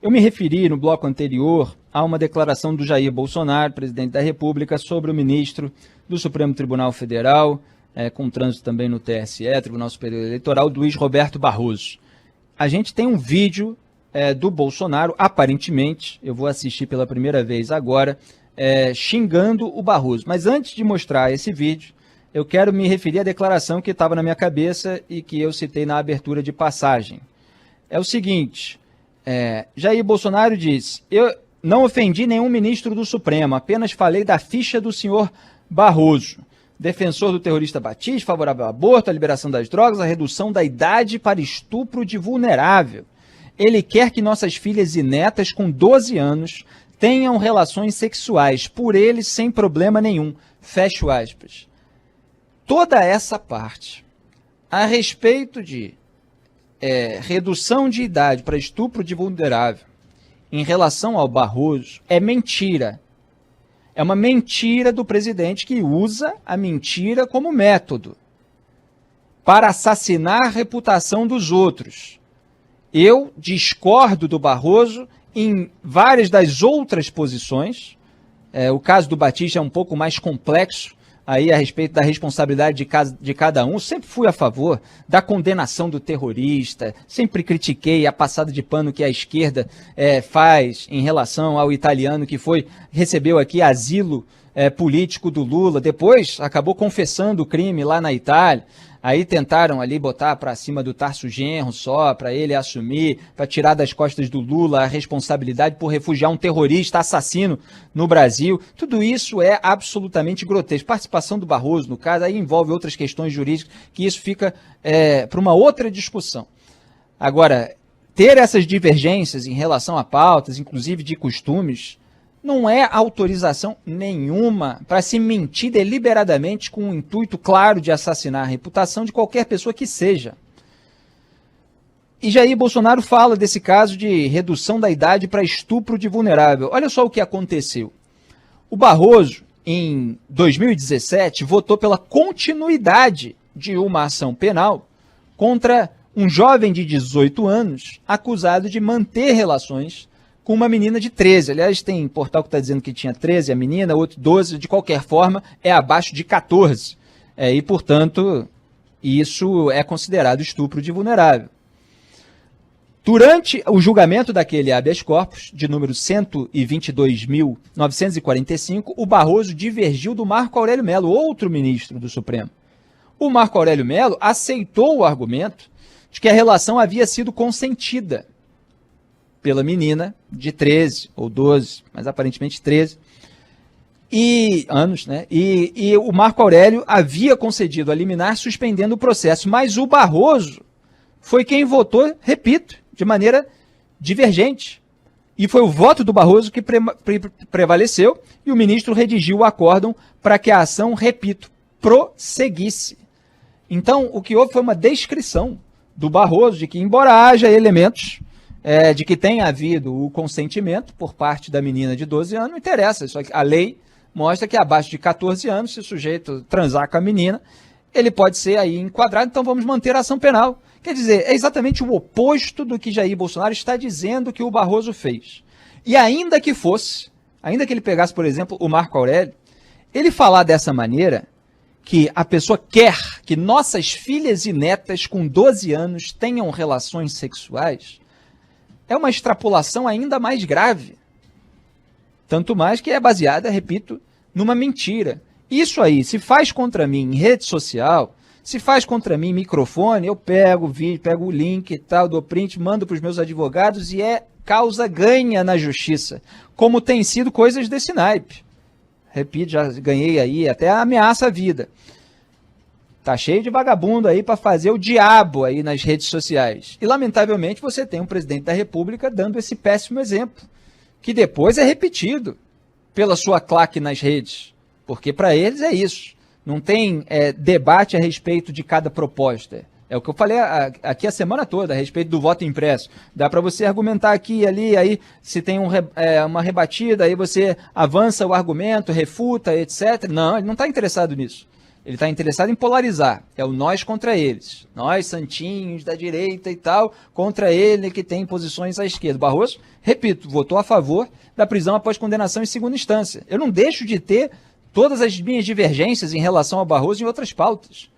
Eu me referi no bloco anterior a uma declaração do Jair Bolsonaro, presidente da República, sobre o ministro do Supremo Tribunal Federal, com trânsito também no TSE, Tribunal Superior Eleitoral, Luiz Roberto Barroso. A gente tem um vídeo do Bolsonaro, aparentemente, eu vou assistir pela primeira vez agora, xingando o Barroso. Mas antes de mostrar esse vídeo, eu quero me referir à declaração que estava na minha cabeça e que eu citei na abertura de passagem. É o seguinte, Jair Bolsonaro disse: eu não ofendi nenhum ministro do Supremo, apenas falei da ficha do senhor Barroso, defensor do terrorista Batista, favorável ao aborto, à liberação das drogas, à redução da idade para estupro de vulnerável. Ele quer que nossas filhas e netas com 12 anos tenham relações sexuais, por ele sem problema nenhum. Fecho aspas. Toda essa parte a respeito de redução de idade para estupro de vulnerável em relação ao Barroso é mentira. É uma mentira do presidente que usa a mentira como método para assassinar a reputação dos outros. Eu discordo do Barroso em várias das outras posições. O caso do Batista é um pouco mais complexo, aí a respeito da responsabilidade de cada um. Sempre fui a favor da condenação do terrorista, sempre critiquei a passada de pano que a esquerda faz em relação ao italiano que recebeu aqui asilo político do Lula, depois acabou confessando o crime lá na Itália. Aí tentaram ali botar para cima do Tarso Genro só, para ele assumir, para tirar das costas do Lula a responsabilidade por refugiar um terrorista assassino no Brasil. Tudo isso é absolutamente grotesco. Participação do Barroso, no caso, aí envolve outras questões jurídicas, que isso fica para uma outra discussão. Agora, ter essas divergências em relação a pautas, inclusive de costumes, não é autorização nenhuma para se mentir deliberadamente com o intuito claro de assassinar a reputação de qualquer pessoa que seja. E Jair Bolsonaro fala desse caso de redução da idade para estupro de vulnerável. Olha só o que aconteceu. O Barroso, em 2017, votou pela continuidade de uma ação penal contra um jovem de 18 anos acusado de manter relações com uma menina de 13. Aliás, tem portal que está dizendo que tinha 13 a menina, outro 12, de qualquer forma, é abaixo de 14. E, portanto, isso é considerado estupro de vulnerável. Durante o julgamento daquele habeas corpus, de número 122.945, o Barroso divergiu do Marco Aurélio Mello, outro ministro do Supremo. O Marco Aurélio Mello aceitou o argumento de que a relação havia sido consentida pela menina de 13 ou 12, mas aparentemente 13 anos, né? E o Marco Aurélio havia concedido a liminar suspendendo o processo, mas o Barroso foi quem votou, repito, de maneira divergente. E foi o voto do Barroso que prevaleceu e o ministro redigiu o acórdão para que a ação, repito, prosseguisse. Então, o que houve foi uma descrição do Barroso de que, embora haja elementos de que tenha havido o consentimento por parte da menina de 12 anos, não interessa. Só que a lei mostra que abaixo de 14 anos, se o sujeito transar com a menina, ele pode ser aí enquadrado, então vamos manter a ação penal. Quer dizer, é exatamente o oposto do que Jair Bolsonaro está dizendo que o Barroso fez. E ainda que ele pegasse, por exemplo, o Marco Aurélio, ele falar dessa maneira, que a pessoa quer que nossas filhas e netas com 12 anos tenham relações sexuais, é uma extrapolação ainda mais grave. Tanto mais que é baseada, repito, numa mentira. Isso aí, se faz contra mim em rede social, se faz contra mim em microfone, eu pego o vídeo, pego o link e tal, dou print, mando para os meus advogados e causa ganha na justiça. Como tem sido coisas desse naipe. Repito, já ganhei aí até a ameaça à vida. Tá cheio de vagabundo aí para fazer o diabo aí nas redes sociais. E, lamentavelmente, você tem um presidente da República dando esse péssimo exemplo, que depois é repetido pela sua claque nas redes, porque para eles é isso. Não tem debate a respeito de cada proposta. É o que eu falei aqui a semana toda, a respeito do voto impresso. Dá para você argumentar aqui e ali, aí se tem uma rebatida, aí você avança o argumento, refuta, etc. Não, ele não está interessado nisso. Ele está interessado em polarizar. É o nós contra eles. Nós, santinhos da direita e tal, contra ele que tem posições à esquerda. Barroso, repito, votou a favor da prisão após condenação em segunda instância. Eu não deixo de ter todas as minhas divergências em relação ao Barroso em outras pautas.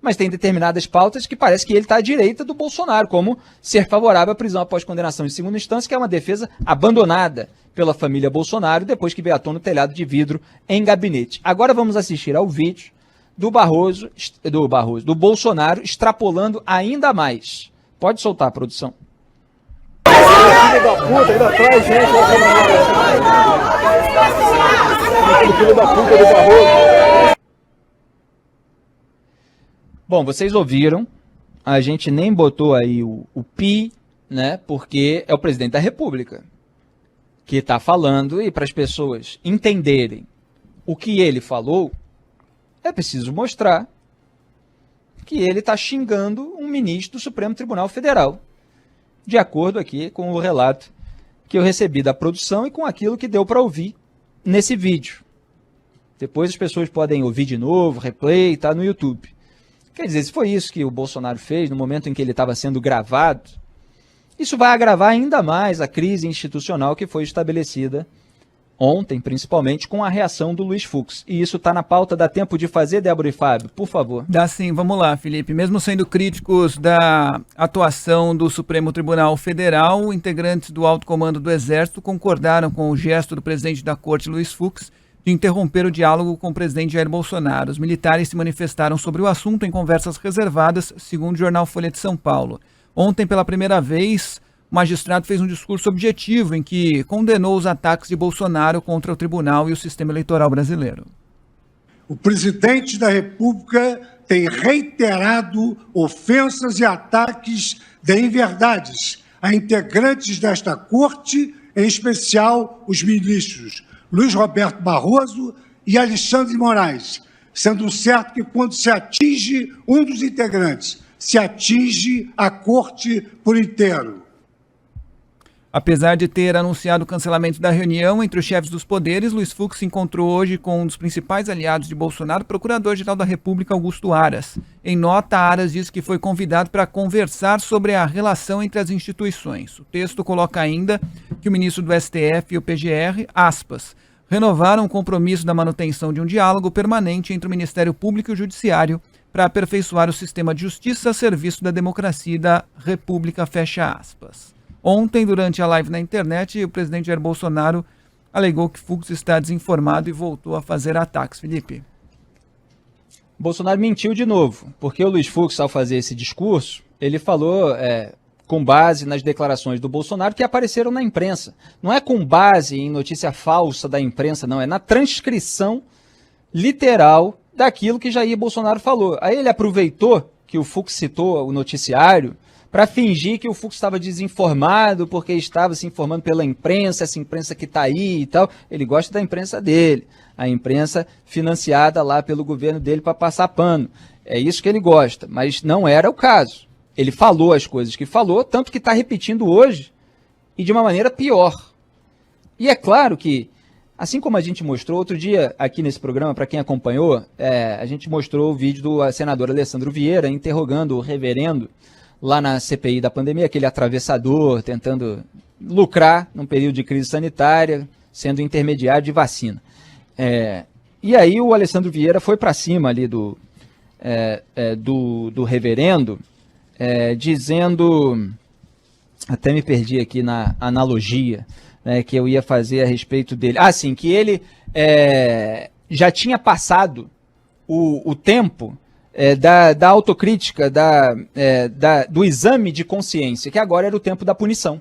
Mas tem determinadas pautas que parece que ele está à direita do Bolsonaro, como ser favorável à prisão após condenação em segunda instância, que é uma defesa abandonada pela família Bolsonaro depois que veio à tona o telhado de vidro em gabinete. Agora vamos assistir ao vídeo do Bolsonaro extrapolando ainda mais. Pode soltar, produção. Filho da puta, ainda traz gente. Filho da puta do Barroso. Bom, vocês ouviram, a gente nem botou aí o pi, né, porque é o presidente da República que está falando, e para as pessoas entenderem o que ele falou, é preciso mostrar que ele está xingando um ministro do Supremo Tribunal Federal, de acordo aqui com o relato que eu recebi da produção e com aquilo que deu para ouvir nesse vídeo. Depois as pessoas podem ouvir de novo, replay, tá no YouTube. Quer dizer, se foi isso que o Bolsonaro fez no momento em que ele estava sendo gravado, isso vai agravar ainda mais a crise institucional que foi estabelecida ontem, principalmente, com a reação do Luiz Fux. E isso está na pauta, dá tempo de fazer, Débora e Fábio? Por favor. Dá sim, vamos lá, Felipe. Mesmo sendo críticos da atuação do Supremo Tribunal Federal, integrantes do alto comando do Exército concordaram com o gesto do presidente da Corte, Luiz Fux, de interromper o diálogo com o presidente Jair Bolsonaro. Os militares se manifestaram sobre o assunto em conversas reservadas, segundo o jornal Folha de São Paulo. Ontem, pela primeira vez, o magistrado fez um discurso objetivo em que condenou os ataques de Bolsonaro contra o tribunal e o sistema eleitoral brasileiro. O presidente da República tem reiterado ofensas e ataques de inverdades a integrantes desta corte, em especial os ministros Luiz Roberto Barroso e Alexandre de Moraes, sendo certo que quando se atinge um dos integrantes, se atinge a corte por inteiro. Apesar de ter anunciado o cancelamento da reunião entre os chefes dos poderes, Luiz Fux se encontrou hoje com um dos principais aliados de Bolsonaro, o Procurador-Geral da República, Augusto Aras. Em nota, Aras diz que foi convidado para conversar sobre a relação entre as instituições. O texto coloca ainda que o ministro do STF e o PGR, aspas, renovaram o compromisso da manutenção de um diálogo permanente entre o Ministério Público e o Judiciário para aperfeiçoar o sistema de justiça a serviço da democracia e da República, fecha aspas. Ontem, durante a live na internet, o presidente Jair Bolsonaro alegou que Fux está desinformado e voltou a fazer ataques. Felipe. Bolsonaro mentiu de novo, porque o Luiz Fux, ao fazer esse discurso, ele falou com base nas declarações do Bolsonaro que apareceram na imprensa. Não é com base em notícia falsa da imprensa, não, é na transcrição literal daquilo que Jair Bolsonaro falou. Aí ele aproveitou que o Fux citou o noticiário para fingir que o Fux estava desinformado porque estava se informando pela imprensa, essa imprensa que está aí e tal. Ele gosta da imprensa dele, a imprensa financiada lá pelo governo dele para passar pano. É isso que ele gosta, mas não era o caso. Ele falou as coisas que falou, tanto que está repetindo hoje e de uma maneira pior. E é claro que, assim como a gente mostrou outro dia aqui nesse programa, para quem acompanhou, a gente mostrou o vídeo do senador Alessandro Vieira interrogando o reverendo lá na CPI da pandemia, aquele atravessador tentando lucrar num período de crise sanitária, sendo intermediário de vacina. E aí o Alessandro Vieira foi para cima ali do reverendo, dizendo, até me perdi aqui na analogia, que eu ia fazer a respeito dele. Sim, que ele já tinha passado o tempo da autocrítica, do exame de consciência, que agora era o tempo da punição.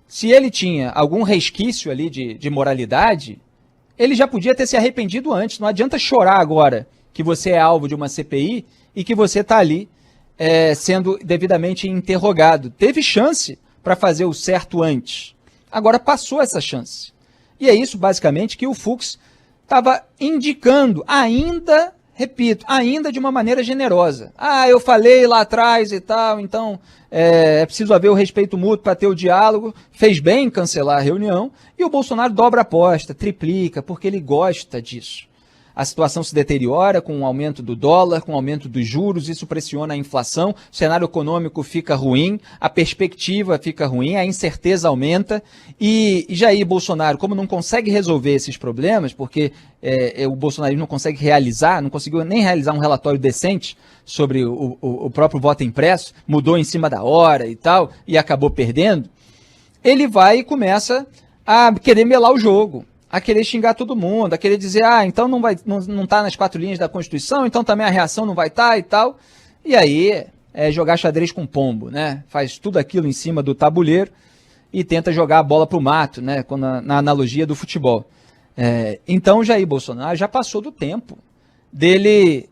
Se ele tinha algum resquício ali de moralidade, ele já podia ter se arrependido antes. Não adianta chorar agora que você é alvo de uma CPI e que você está ali sendo devidamente interrogado. Teve chance para fazer o certo antes. Agora passou essa chance. E é isso, basicamente, que o Fux estava indicando ainda... Repito, ainda de uma maneira generosa. Eu falei lá atrás e tal, então é preciso haver o respeito mútuo para ter o diálogo. Fez bem em cancelar a reunião e o Bolsonaro dobra a aposta, triplica, porque ele gosta disso. a situação se deteriora com o aumento do dólar, com o aumento dos juros, isso pressiona a inflação, o cenário econômico fica ruim, a perspectiva fica ruim, a incerteza aumenta, e Jair Bolsonaro, como não consegue resolver esses problemas, porque o bolsonarismo não consegue não conseguiu nem realizar um relatório decente sobre o próprio voto impresso, mudou em cima da hora e tal, e acabou perdendo, ele vai e começa a querer melar o jogo, a querer xingar todo mundo, a querer dizer, então não tá nas 4 linhas da Constituição, então também a reação não vai estar e tal. E aí é jogar xadrez com pombo, né? Faz tudo aquilo em cima do tabuleiro e tenta jogar a bola pro mato, né? Na analogia do futebol. Então Jair Bolsonaro já passou do tempo dele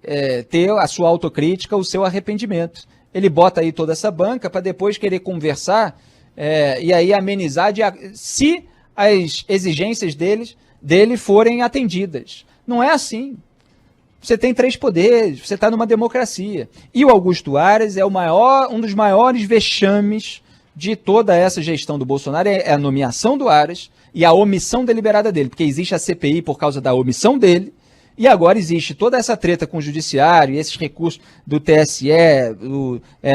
ter a sua autocrítica, o seu arrependimento. Ele bota aí toda essa banca para depois querer conversar e aí amenizar se as exigências dele forem atendidas. Não é assim. Você tem 3 poderes, você está numa democracia. E o Augusto Aras é um dos maiores vexames de toda essa gestão do Bolsonaro, é a nomeação do Aras e a omissão deliberada dele, porque existe a CPI por causa da omissão dele, e agora existe toda essa treta com o judiciário, e esses recursos do TSE,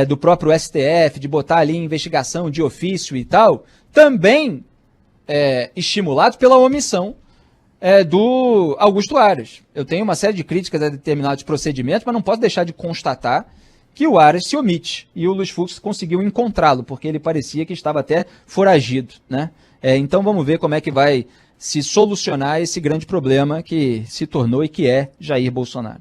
do próprio STF, de botar ali investigação de ofício e tal, também estimulado pela omissão do Augusto Aras. Eu tenho uma série de críticas a determinados procedimentos, mas não posso deixar de constatar que o Aras se omite, e o Luiz Fux conseguiu encontrá-lo, porque ele parecia que estava até foragido, né? Então vamos ver como é que vai se solucionar esse grande problema que se tornou e que é Jair Bolsonaro.